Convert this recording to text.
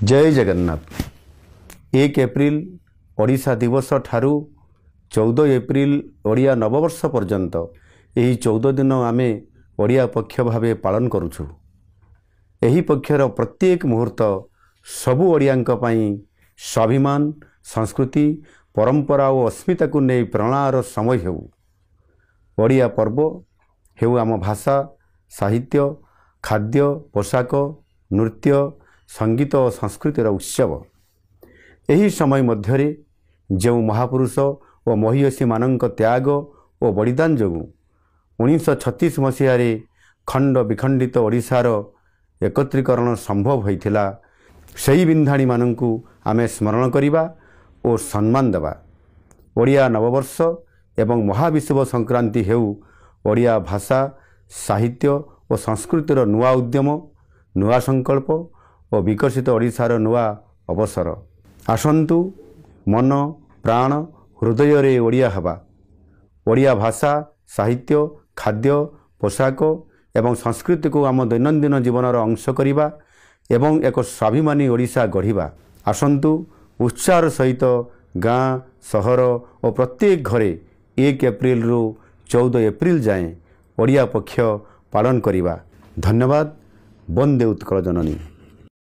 जय जगन्नाथ। 1 एप्रिल ओडिशा दिवस ठारू 14 एप्रिल ओडिया नववर्ष पर्यंत यही 14 दिन आमे ओडिया पक्ष भावे पालन करुछु। एही पक्षर प्रत्येक मुहूर्त सबु ओडियांक पई स्वाभिमान, संस्कृति, परंपरा और अस्मिता को नहीं प्रेरणार समय हेउ। ओडिया पर्व हेउ आम भाषा, साहित्य, खाद्य, पोशाक, नृत्य, संगीत और संस्कृतिर उत्सव। एही समय मध्यरे जो महापुरुष और महिषी मानक त्याग और बलिदान जो 1936 मसीह खंड विखंडित ओडिशार एकत्रीकरण संभव होइथिला, सही बिंधाणी मानकु आमे स्मरण करिबा और सम्मान देवा। ओडिया नववर्ष एवं महाविश्व संक्रांति हेउ ओडिया भाषा, साहित्य और संस्कृतिर नुआ उद्यम, नुआ संकल्प और विकसित ओडिशार नुआ अवसर। आसंतु मन प्राण हृदय रे ओडिया हवा। ओडिया भाषा, साहित्य, खाद्य, पोशाक एवं संस्कृति को आम दैनंदिन जीवनर अंश करिबा एवं एक स्वाभिमानी ओडिशा गढ़िबा। आसंतु उत्साह सहित गाँ, सहर और प्रत्येक घरे 1 एप्रिल रु 14 एप्रिल जाए ओडिया पक्ष पालन करिबा। धन्यवाद। वंदे उत्कल जननी।